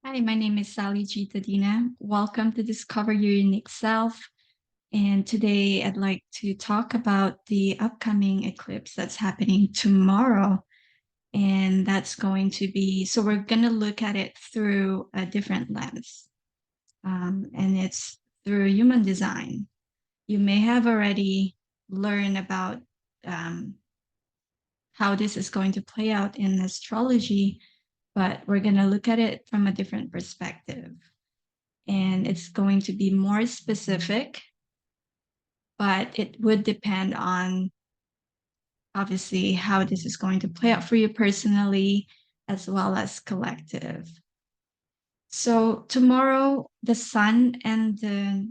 Hi, my name is Sally G. Tadina. Welcome to Discover Your Unique Self. And today I'd like to talk about the upcoming eclipse that's happening tomorrow. And that's going to be, so we're going to look at it through a different lens. And it's through human design. You may have already learned about um, how this is going to play out in astrology, but we're going to look at it from a different perspective. And it's going to be more specific, but it would depend on obviously how this is going to play out for you personally as well as collective. So tomorrow, the sun and the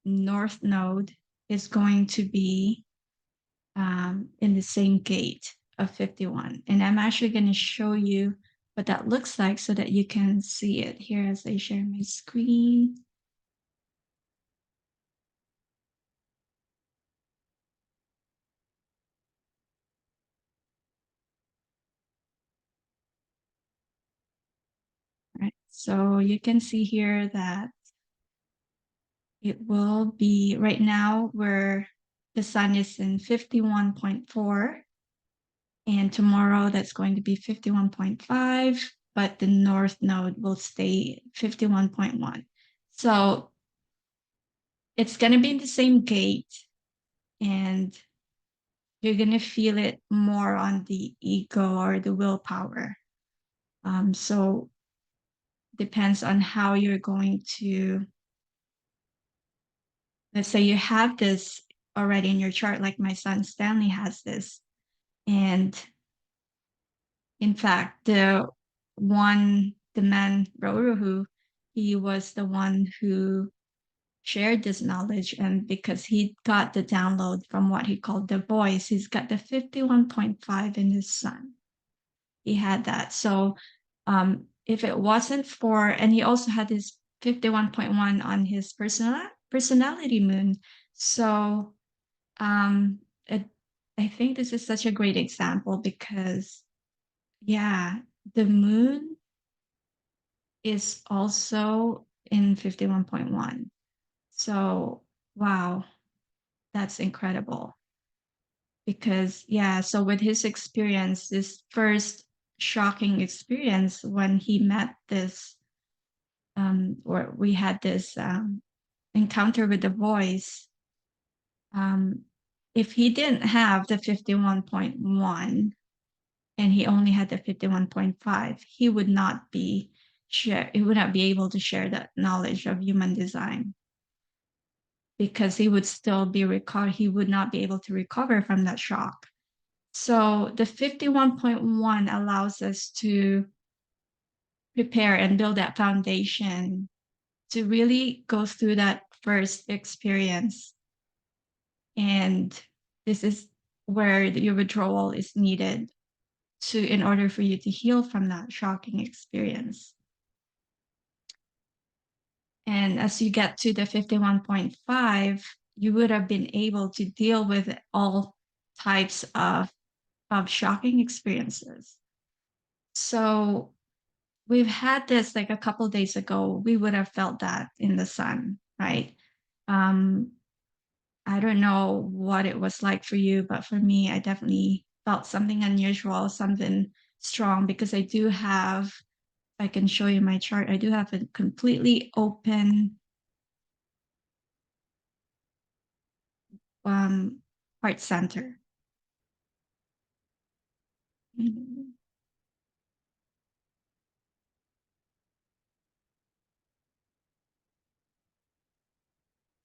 north node is going to be in the same gate of 51. And I'm actually going to show you what that looks like so that you can see it here as I share my screen. Right. So you can see here that it will be right now where the sun is in 51.4, and tomorrow that's going to be 51.5, but the north node will stay 51.1. So it's going to be in the same gate, and you're going to feel it more on the ego or the willpower. So depends on how you're going to, let's say you have this already in your chart, like my son Stanley has this. And in fact, the man, Ra Uru Hu, he was the one who shared this knowledge. And because he got the download from what he called the voice, he's got the 51.5 in his sun. He had that. So if it wasn't for, and he also had his 51.1 on his personality moon. So um, it, I think this is such a great example because, yeah, the moon is also in 51.1. So, wow, that's incredible. Because, yeah, so with his experience, this first shocking experience when he met this, or we had this encounter with the voice, um, if he didn't have the 51.1, and he only had the 51.5, he would not be able to share that knowledge of human design because he would still be he would not be able to recover from that shock. So the 51.1 allows us to prepare and build that foundation to really go through that first experience. And this is where your withdrawal is needed in order for you to heal from that shocking experience. And as you get to the 51.5, you would have been able to deal with all types of shocking experiences. So we've had this like a couple days ago, we would have felt that in the sun, right? Um, I don't know what it was like for you, but for me, I definitely felt something unusual, something strong, because I do have, I can show you my chart, I do have a completely open heart center. Mhm.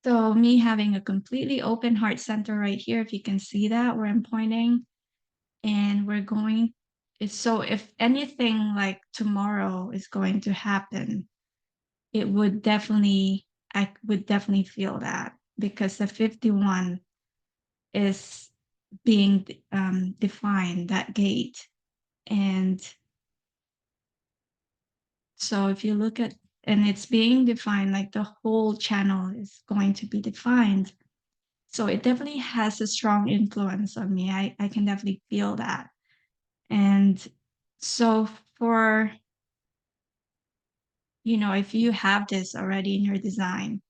So me having a completely open heart center right here, if you can see that where I'm pointing, and we're going, so if anything like tomorrow is going to happen, it would definitely, I would definitely feel that because the 51 is being defined, that gate. And so if you look at, and it's being defined, like the whole channel is going to be defined. So it definitely has a strong influence on me. I can definitely feel that. And so for if you have this already in your design,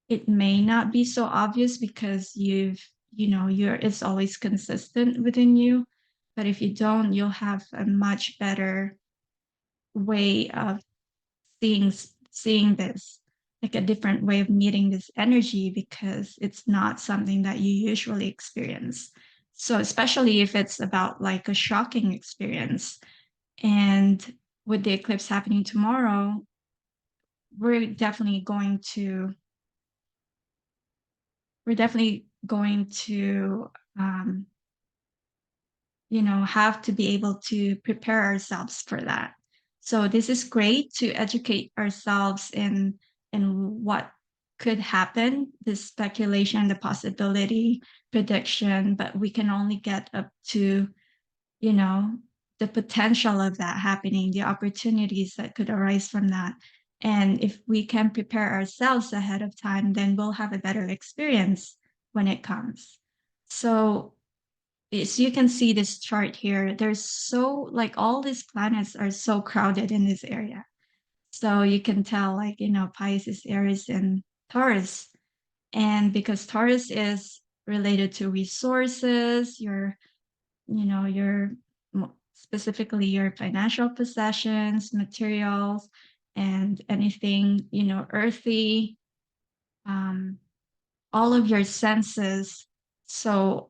it may not be so obvious because it's always consistent within you. But if you don't, you'll have a much better way of seeing this, like a different way of meeting this energy, because it's not something that you usually experience. So especially if it's about like a shocking experience. And with the eclipse happening tomorrow, we're definitely going to we're definitely going to um, have to be able to prepare ourselves for that. So this is great to educate ourselves in what could happen, the speculation, the possibility, prediction, but we can only get up to, you know, the potential of that happening, the opportunities that could arise from that. And if we can prepare ourselves ahead of time, then we'll have a better experience when it comes. So you can see this chart here. There's so like all these planets are so crowded in this area. So you can tell like, Pisces, Aries, and Taurus. And because Taurus is related to resources, your specifically your financial possessions, materials, and anything, earthy, um, all of your senses. So,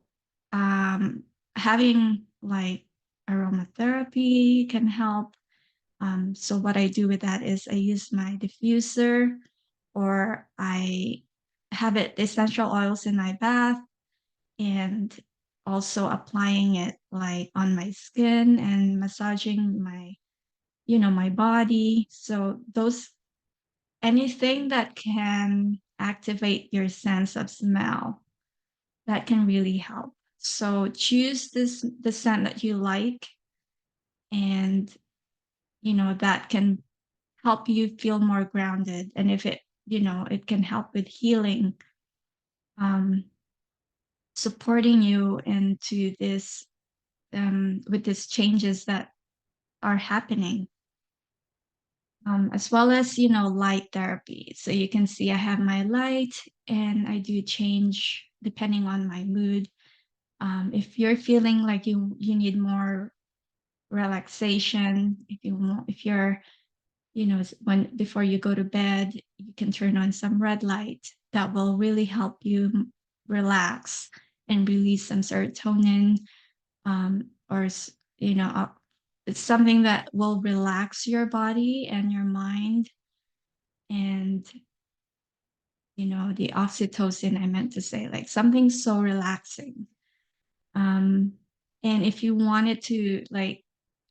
having like aromatherapy can help. So, what I do with that is I use my diffuser, or I have it essential oils in my bath, and also applying it like on my skin and massaging my body. So, those anything that can activate your sense of smell, that can really help. So choose the scent that you like, and that can help you feel more grounded. And if it can help with healing, um, supporting you into this with these changes that are happening. As well as light therapy. So you can see I have my light, and I do change depending on my mood. If you're feeling like you need more relaxation, if you're when before you go to bed, you can turn on some red light that will really help you relax and release some serotonin, or it's something that will relax your body and your mind. And the oxytocin, I meant to say, like something so relaxing. um and if you wanted to like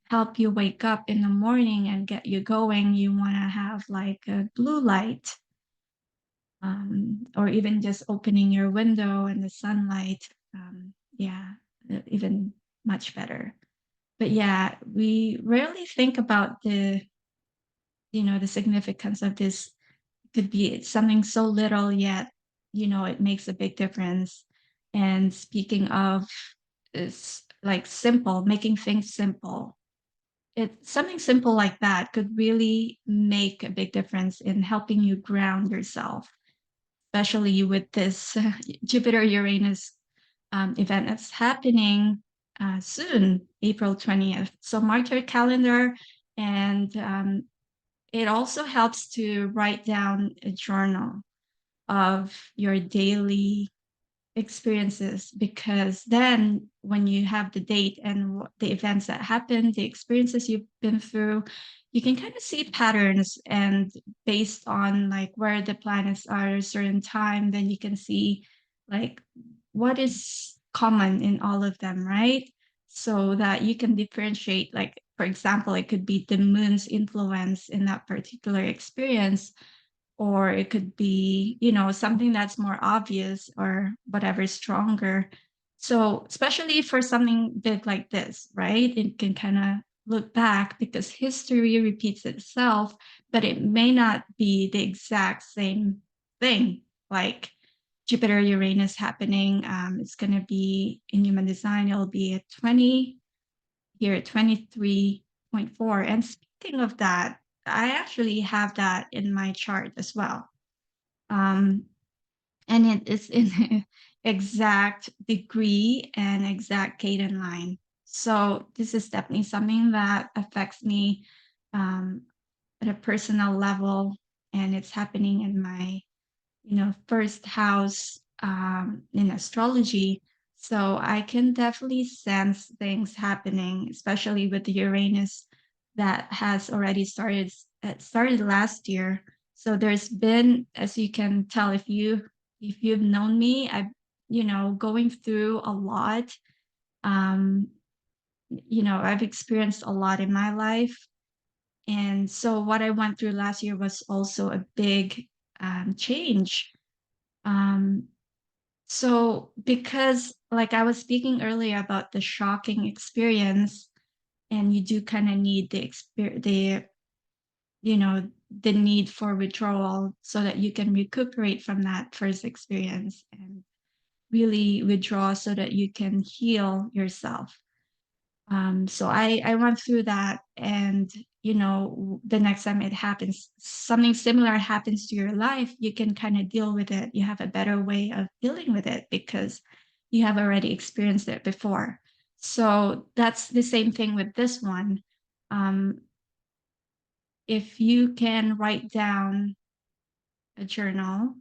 help you wake up in the morning and get you going, you want to have like a blue light, or even just opening your window and the sunlight. Yeah, even much better. But yeah, we rarely think about the significance of this. Could be something so little, yet it makes a big difference. And speaking of, is like simple, making things simple, something simple like that could really make a big difference in helping you ground yourself, especially with this Jupiter Uranus event that's happening soon, April 20th. So mark your calendar. And it also helps to write down a journal of your daily experiences, because then when you have the date and the events that happened, the experiences you've been through, you can kind of see patterns. And based on like where the planets are at a certain time, then you can see like what is common in all of them, right? So that you can differentiate, like for example, it could be the moon's influence in that particular experience, or it could be something that's more obvious, or whatever, stronger. So especially for something big like this, right, it can kind of look back, because history repeats itself, but it may not be the exact same thing. Like Jupiter Uranus happening, it's going to be in human design, it'll be at 20 here at 23.4. And speaking of that, I actually have that in my chart as well. Um, and it is in exact degree and exact Caden line. So this is definitely something that affects me um, at a personal level, and it's happening in my first house in astrology. So I can definitely sense things happening, especially with the Uranus that has already started. It started last year. So there's been, as you can tell, if you've known me, I've going through a lot. Um, I've experienced a lot in my life, and so what I went through last year was also a big change. Um, so because like I was speaking earlier about the shocking experience, and you do kind of need you know the need for withdrawal so that you can recuperate from that first experience and really withdraw so that you can heal yourself. So I went through that, and the next time it happens, something similar happens to your life, you can kind of deal with it. You have a better way of dealing with it because you have already experienced it before. So that's the same thing with this one. Um, if you can write down a journal,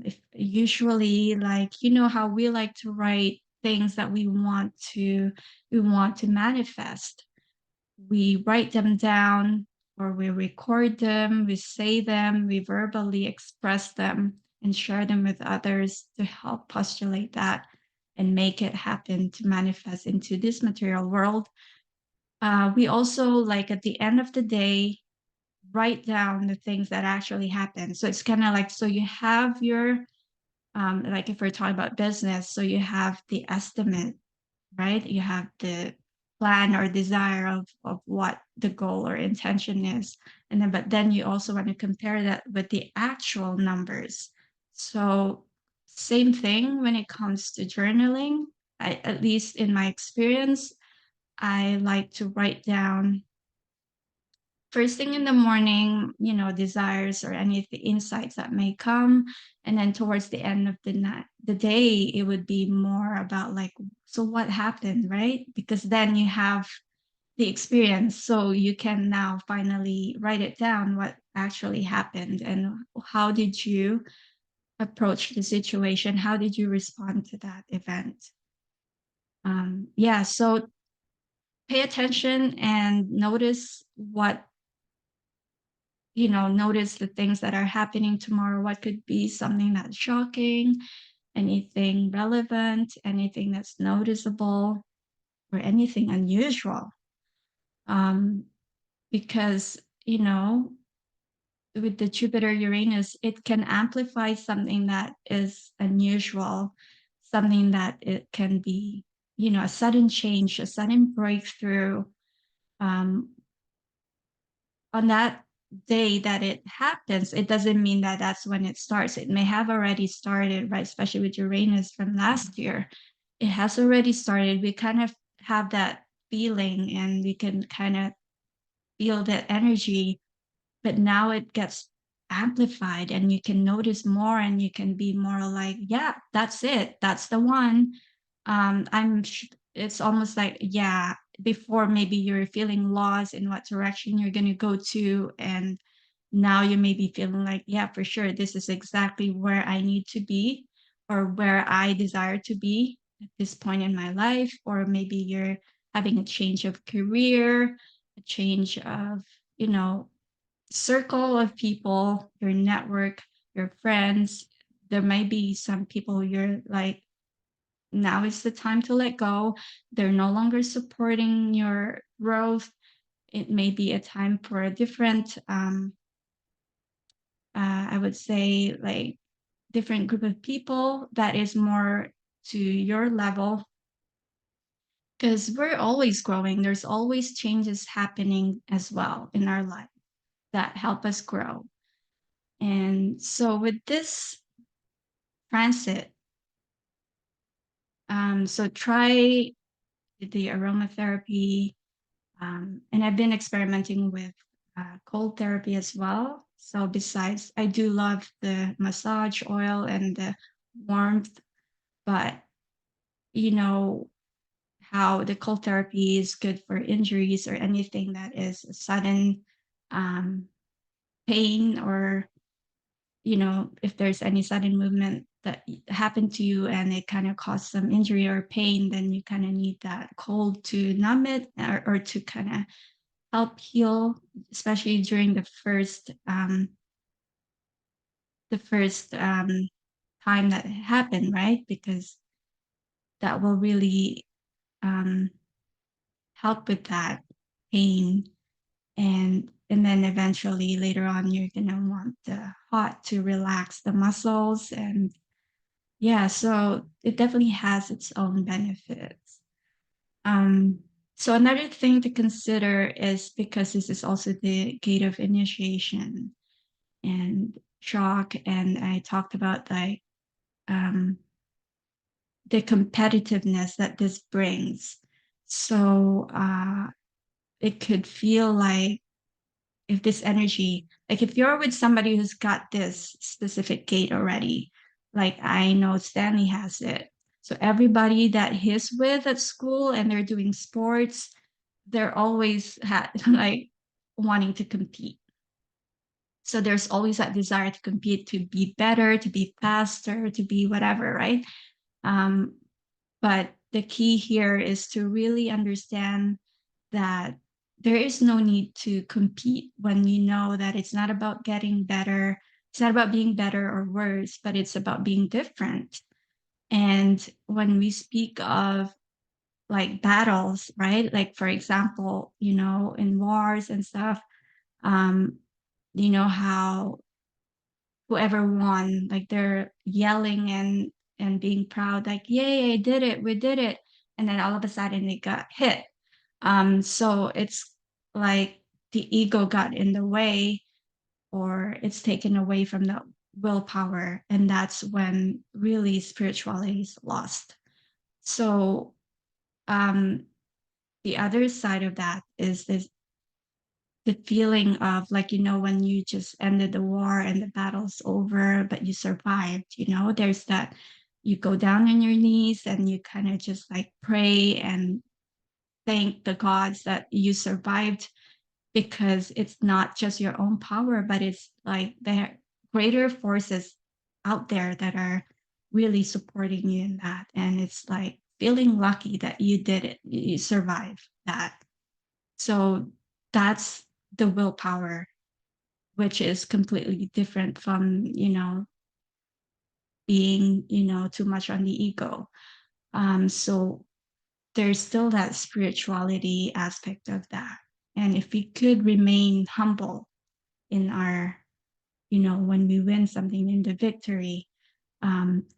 if usually like how we like to write things that we want to manifest, we write them down or we record them, we say them, we verbally express them and share them with others to help postulate that and make it happen to manifest into this material world. We also, like at the end of the day, write down the things that actually happen. So it's kind of like, so you have your, like if we're talking about business, so you have the estimate, right? You have the plan or desire of what the goal or intention is. And then, but then you also want to compare that with the actual numbers. So, same thing when it comes to journaling. At least in my experience, I like to write down first thing in the morning, desires or any of the insights that may come. And then towards the end of the day, it would be more about like, so what happened, right? Because then you have the experience. So you can now finally write it down what actually happened and how did you approach the situation? How did you respond to that event? Yeah, so pay attention and notice notice the things that are happening tomorrow. What could be something that's shocking, anything relevant, anything that's noticeable, or anything unusual. Um, because, with the Jupiter Uranus, it can amplify something that is unusual, something that it can be, a sudden change, a sudden breakthrough. Um, on that day that it happens, it doesn't mean that that's when it starts. It may have already started, right? Especially with Uranus from last year. It has already started. We kind of have that feeling and we can kind of feel that energy, but now it gets amplified and you can notice more and you can be more like, yeah, that's it. That's the one. It's almost like, yeah, before maybe you're feeling lost in what direction you're going to go to, and now you may be feeling like, yeah, for sure, this is exactly where I need to be or where I desire to be at this point in my life. Or maybe you're having a change of career, a change of, you know, circle of people, your network, your friends. There might be some people you're like, now is the time to let go. They're no longer supporting your growth. It may be a time for a different, I would say, like different group of people that is more to your level. Because we're always growing, there's always changes happening as well in our life that help us grow. And so with this transit, so try the aromatherapy. And I've been experimenting with cold therapy as well. So besides, I do love the massage oil and the warmth, but you know how the cold therapy is good for injuries or anything that is a sudden um, pain, or if there's any sudden movement that happened to you and it kind of caused some injury or pain, then you kind of need that cold to numb it, or to kind of help heal, especially during the first time that it happened, right? Because that will really um, help with that pain. And then eventually later on you're gonna want the hot to relax the muscles. And yeah, so it definitely has its own benefits. um so another thing to consider is, because this is also the gate of initiation and shock, and I talked about like um the competitiveness that this brings. So it could feel like, if this energy, like if you're with somebody who's got this specific gate already, like I know Stanley has it. So everybody that he's with at school and they're doing sports, they're always like wanting to compete. So there's always that desire to compete, to be better, to be faster, to be whatever, right? Um, but the key here is to really understand that there is no need to compete when you know that it's not about getting better. It's not about being better or worse, but it's about being different. And when we speak of like battles, right? Like, for example, in wars and stuff, um, how whoever won, like they're yelling and being proud, like, yay, I did it, we did it. And then all of a sudden they got hit. So it's like the ego got in the way, or it's taken away from the willpower. And that's when really spirituality is lost. So um the other side of that is this, the feeling of, like, when you just ended the war and the battle's over, but you survived. There's that, you go down on your knees and you kind of just like pray and thank the gods that you survived, because it's not just your own power, but it's like the greater forces out there that are really supporting you in that. And it's like feeling lucky that you did it, you survived that. So that's the willpower, which is completely different from, being, too much on the ego. So there's still that spirituality aspect of that. And if we could remain humble in our, when we win something in the victory,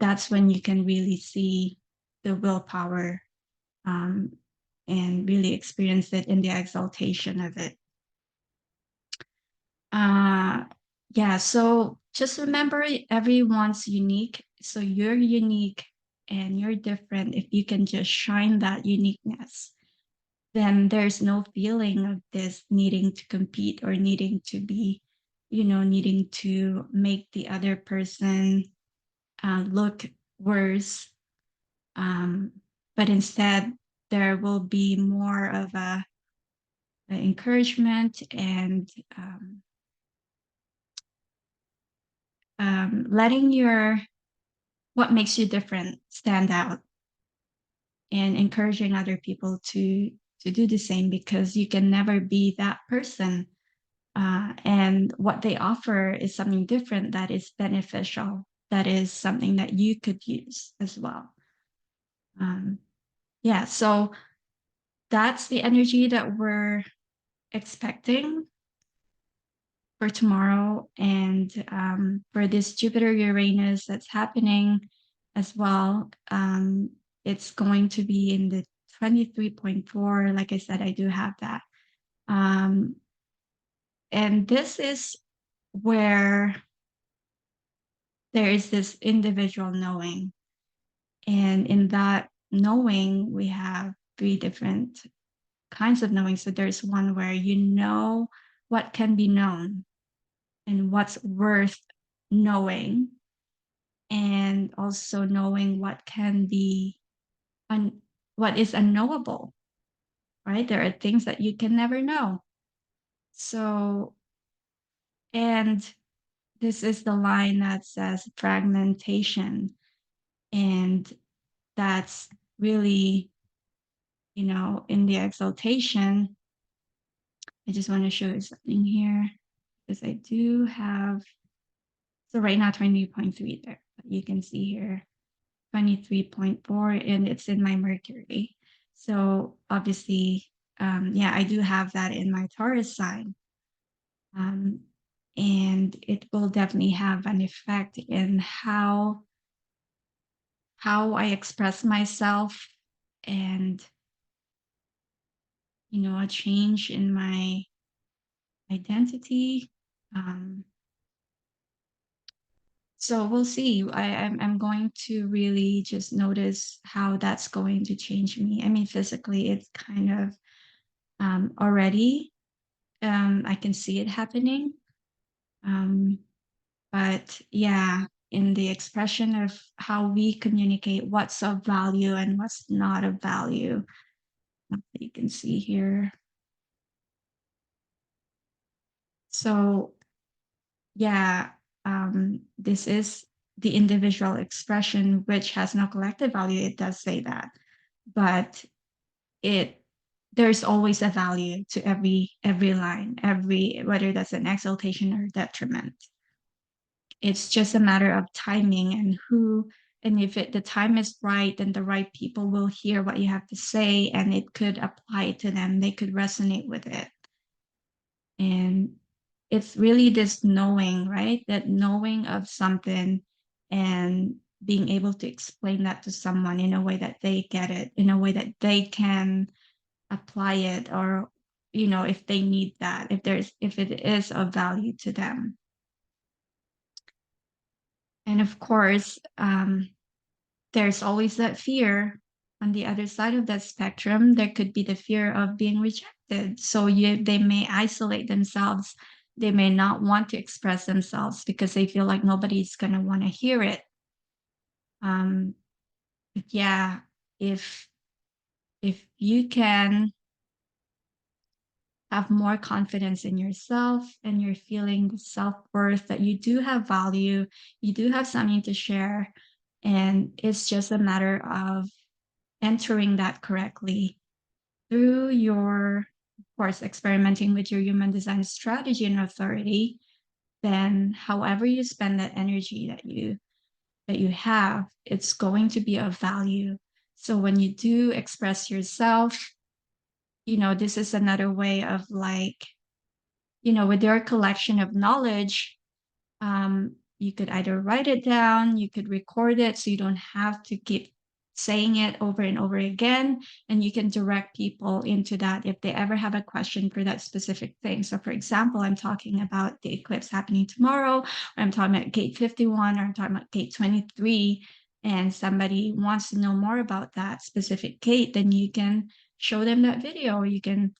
that's when you can really see the willpower, um, and really experience it in the exaltation of it. Uh, yeah, so just remember, everyone's unique. So you're unique and you're different. If you can just shine that uniqueness, then there's no feeling of this needing to compete, or needing to be, needing to make the other person look worse. Um, but instead, there will be more of a encouragement, and letting your what makes you different stand out, and encouraging other people to do the same, because you can never be that person. And what they offer is something different that is beneficial, that is something that you could use as well. um, yeah, so that's the energy that we're expecting for tomorrow. And for this Jupiter Uranus that's happening as well, it's going to be in the 23.4. Like I said, I do have that. Um, and this is where there is this individual knowing. And in that knowing, we have three different kinds of knowing. So there's one where what can be known and what's worth knowing, and also knowing what can be what is unknowable, right? There are things that you can never know. So, and this is the line that says fragmentation. And that's really, in the exaltation, I just want to show you something here because I do have, so right now 20.3 there, but you can see here 23.4, and it's in my Mercury. So obviously, yeah, I do have that in my Taurus sign. Um, and it will definitely have an effect in how I express myself, and a change in my identity. Um, so we'll see. I'm going to really just notice how that's going to change me. I mean, physically, it's kind of already. I can see it happening. Um, but yeah, in the expression of how we communicate what's of value and what's not of value, you can see here. So yeah, this is the individual expression which has no collective value. It does say that, but it there's always a value to every line, every whether that's an exaltation or detriment. It's just a matter of timing and who, and if the time is right, then the right people will hear what you have to say, and it could apply to them. They could resonate with it. And it's really this knowing, right? That knowing of something and being able to explain that to someone in a way that they get it, in a way that they can apply it, or if they need that, if it is of value to them. And of course, there's always that fear on the other side of that spectrum. There could be the fear of being rejected. So they may isolate themselves. They may not want to express themselves because they feel like nobody's going to want to hear it. Um, yeah, if you can have more confidence in yourself and you're feeling self-worth, that you do have value, you do have something to share, and it's just a matter of entering that correctly through your, of course, experimenting with your human design strategy and authority. Then however you spend that energy that you have, it's going to be of value. So when you do express yourself, this is another way of, like, with your collection of knowledge, you could either write it down, you could record it so you don't have to keep saying it over and over again. And you can direct people into that if they ever have a question for that specific thing. So, for example, I'm talking about the eclipse happening tomorrow, or I'm talking about gate 51, or I'm talking about gate 23, and somebody wants to know more about that specific gate, then you can show them that video. You can,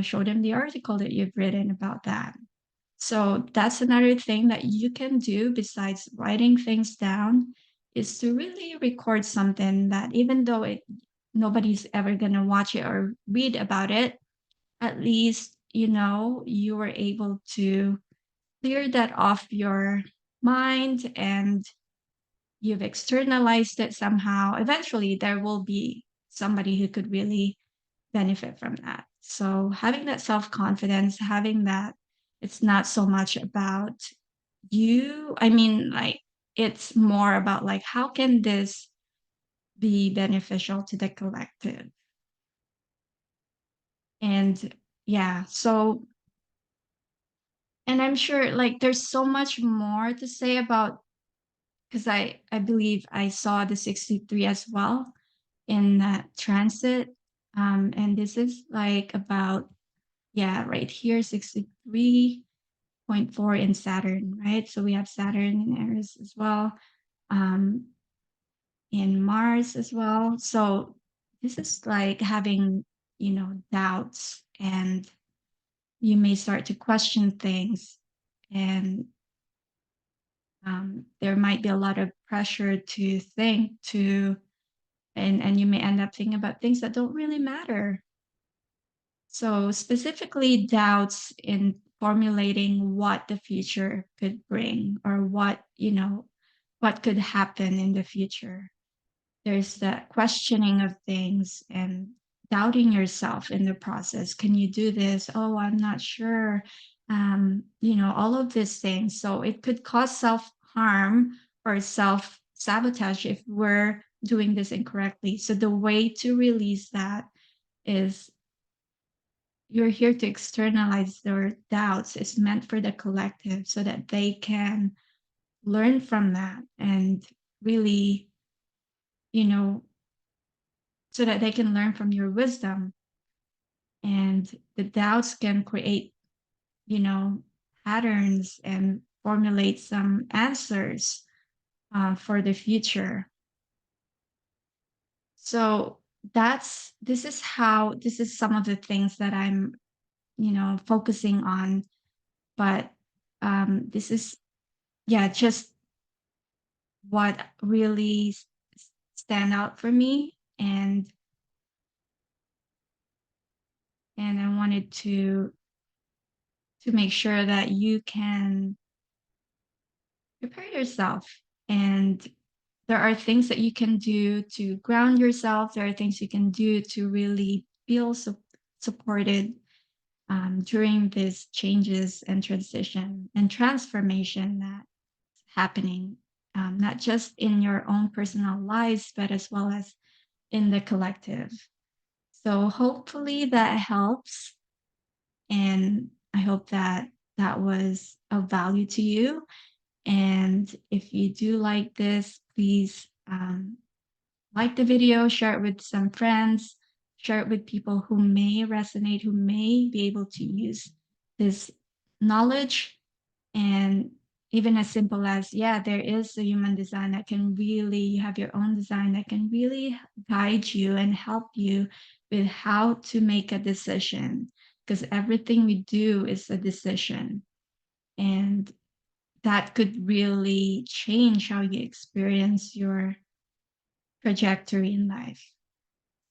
show them the article that you've written about that. So that's another thing that you can do besides writing things down, is to really record something that, even though nobody's ever going to watch it or read about it, at least, you were able to clear that off your mind, and you've externalized it somehow. Eventually, there will be somebody who could really benefit from that. So having that self-confidence, having that, it's not so much about you. I mean, like, it's more about, like, how can this be beneficial to the collective? And yeah, so, and I'm sure, like, there's so much more to say about, because I believe I saw the 63 as well in that transit. And this is like about, yeah, right here, 63.4 in Saturn, right? So we have Saturn in Aries as well, in Mars as well. So this is like having, doubts and you may start to question things, and there might be a lot of pressure to think to, and you may end up thinking about things that don't really matter. So specifically doubts in formulating what the future could bring, or what, what could happen in the future. There's that questioning of things and doubting yourself in the process. Can you do this? Oh, I'm not sure. All of these things. So it could cause self harm or self sabotage if we're doing this incorrectly. So the way to release that is, you're here to externalize their doubts. It's meant for the collective so that they can learn from that and really, you know, so that they can learn from your wisdom. And the doubts can create, you know, patterns and formulate some answers for the future. So this is some of the things that I'm, focusing on. But this is, yeah, just what really stand out for me. And I wanted to make sure that you can prepare yourself. And there are things that you can do to ground yourself. There are things you can do to really feel supported during these changes and transition and transformation that's happening, not just in your own personal lives, but as well as in the collective. So hopefully that helps. And I hope that that was of value to you. And if you do like this, please like the video, share it with some friends, share it with people who may resonate, who may be able to use this knowledge. And even as simple as, yeah, there is a human design that can really, you have your own design that can really guide you and help you with how to make a decision. Because everything we do is a decision. And that could really change how you experience your trajectory in life.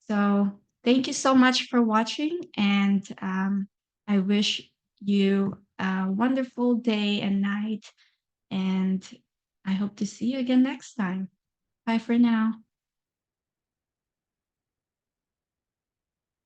So, thank you so much for watching. And I wish you a wonderful day and night. And I hope to see you again next time. Bye for now.